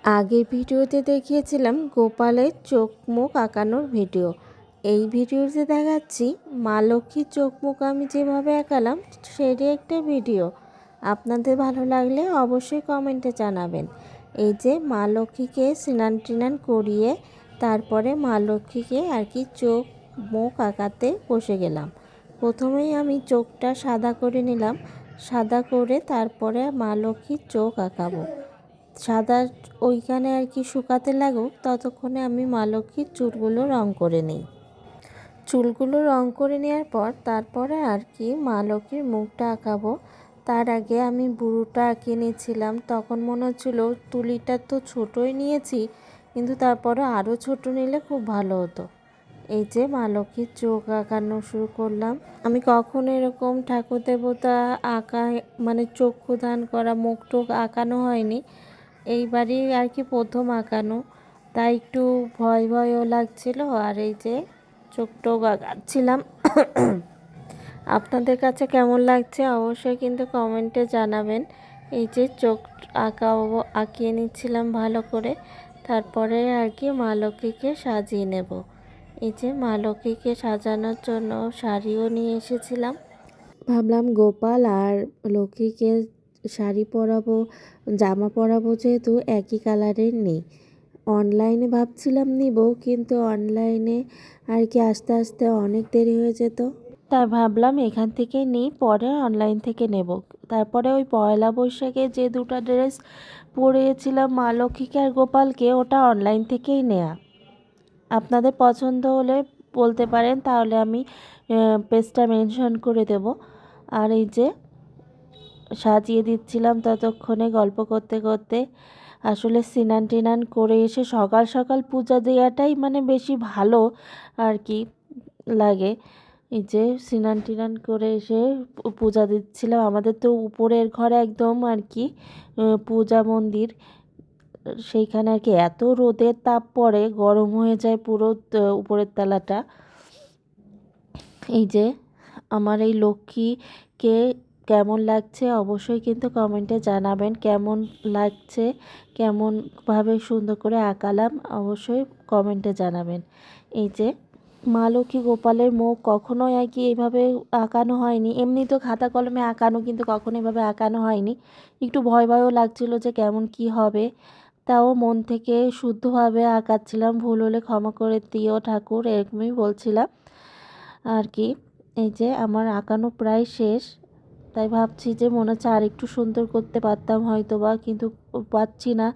আগের ভিডিওতে দেখিয়েছিলাম গোপালের চোখ মুখ আঁকানোর ভিডিও। এই ভিডিওতে দেখাচ্ছি মা লক্ষ্মীর চোখ মুখ আমি যেভাবে আঁকালাম সেটাই একটা ভিডিও। আপনাদের ভালো লাগলে অবশ্যই কমেন্টে জানাবেন। এই যে মা লক্ষ্মীকে স্নান টিনান করিয়ে তারপরে মা লক্ষ্মীকে আর কি চোখ মুখ আঁকাতে বসে গেলাম। প্রথমেই আমি চোখটা সাদা করে নিলাম, সাদা করে তারপরে মা লক্ষ্মীর চোখ আঁকাবো। সাদা ওইখানে আর কি শুকাতে লাগুক ততক্ষণে আমি মা লক্ষ্মীর চুলগুলো রং করে নিই। চুলগুলো রং করে নেওয়ার পর তারপরে আর কি মা লক্ষ্মীর মুখটা আঁকাবো। তার আগে আমি বুড়োটা আঁকিয়ে নিয়েছিলাম। তখন মনে হচ্ছিল তুলিটা তো ছোটোই নিয়েছি, কিন্তু তারপরে আরও ছোট নিলে খুব ভালো হতো। এই যে মা লক্ষ্মীর চোখ আঁকানো শুরু করলাম। আমি কখনো এরকম ঠাকুর দেবতা আঁকা মানে চক্ষু দান করা মুখ টুখ আঁকানো হয়নি, এইবারই আর কি প্রথম আঁকানো, তাই একটু ভয় ভয়ও লাগছিল। আর এই যে চোখ টোক আঁকাচ্ছিলাম। আপনাদের কাছে কেমন লাগছে অবশ্যই কিন্তু কমেন্টে জানাবেন। এই যে চোখ আঁকিয়ে নিচ্ছিলাম ভালো করে, তারপরে আর কি মা লক্ষ্মীকে সাজিয়ে নেব। এই যে মা লক্ষ্মীকে সাজানোর জন্য শাড়িও নিয়ে এসেছিলাম। ভাবলাম গোপাল আর লক্ষ্মীকে শাড়ি পরাবো, জামা পরাবো, যেহেতু একই কালারের নেই। অনলাইনে ভাবছিলাম নিব, কিন্তু অনলাইনে আর কি আস্তে আস্তে অনেক দেরি হয়ে যেত, তাই ভাবলাম এখান থেকে নিই, পরে অনলাইন থেকে নেব। তারপরে ওই পয়লা বৈশাখে যে দুটো ড্রেস পরিয়েছিলাম মা লক্ষ্মীকে আর গোপালকে, ওটা অনলাইন থেকেই নেওয়া। আপনাদের পছন্দ হলে বলতে পারেন, তাহলে আমি পেজটা মেনশন করে দেব। আর এই যে সাজিয়ে দিচ্ছিলাম ততক্ষণে গল্প করতে করতে। আসলে স্নান টিনান করে এসে সকাল সকাল পূজা দেওয়াটাই মানে বেশি ভালো আর কি লাগে। এই যে স্নান টিনান করে এসে পূজা দিচ্ছিলাম। আমাদের তো উপরের ঘরে একদম আর কি পূজা মন্দির, সেইখানে আর কি এত রোদের তাপ পড়ে, গরম হয়ে যায় পুরো উপরের তলাটা। এই যে আমার এই লক্ষ্মীকে কেমন লাগছে অবশ্যই কিন্তু কমেন্টে জানাবেন। কেমন লাগছে, কেমনভাবে সুন্দর করে আঁকালাম অবশ্যই কমেন্টে জানাবেন। এই যে মা লক্ষ্মী গোপালের মুখ কখনোই আর কি এইভাবে আঁকানো হয়নি। এমনি তো খাতা কলমে আঁকানো, কিন্তু কখনো এভাবে আঁকানো হয়নি। একটু ভয় ভয়ও লাগছিল যে কেমন কি হবে, তাও মন থেকে শুদ্ধভাবে আঁকাচ্ছিলাম। ভুল হলে ক্ষমা করে দিও ঠাকুর, এরকমই বলছিলাম আর কি। এই যে আমার আঁকানো প্রায় শেষ, তাই ভাবছি যে মনে হচ্ছে আর একটু সুন্দর করতে পারতাম হয়তো বা, কিন্তু পারছি না,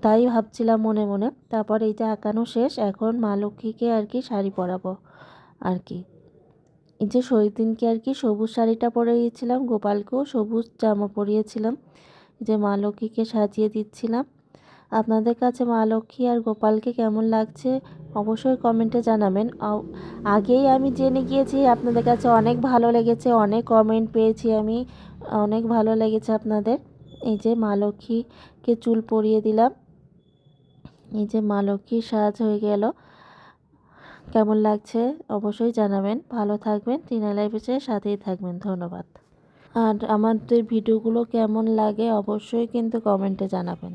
তাই ভাবছিলাম মনে মনে। তারপর এই যে আঁকানো শেষ, এখন মা লক্ষ্মীকে আর কি শাড়ি পরাবো আর কি। এই যে দিনকে আর কি সবুজ শাড়িটা পরে গিয়েছিলাম, গোপালকেও সবুজ জামা পরিয়েছিলাম। যে মা লক্ষ্মীকে সাজিয়ে দিচ্ছিলাম। আপনাদের কাছে মা লক্ষ্মী আর গোপালকে কেমন লাগছে অবশ্যই কমেন্টে জানাবেন। আগেই আমি জেনে গিয়েছি আপনাদের কাছে অনেক ভালো লেগেছে, অনেক কমেন্ট পেয়েছি আমি, অনেক ভালো লেগেছে আপনাদের। এই যে মা লক্ষ্মীকে চুল পরিয়ে দিলাম। এই যে মা লক্ষ্মীর সাজ হয়ে গেল। কেমন লাগছে অবশ্যই জানাবেন। ভালো থাকবেন, টিনা লাইফের সাথেই থাকবেন। ধন্যবাদ। আর আমাদের ভিডিওগুলো কেমন লাগে অবশ্যই কিন্তু কমেন্টে জানাবেন।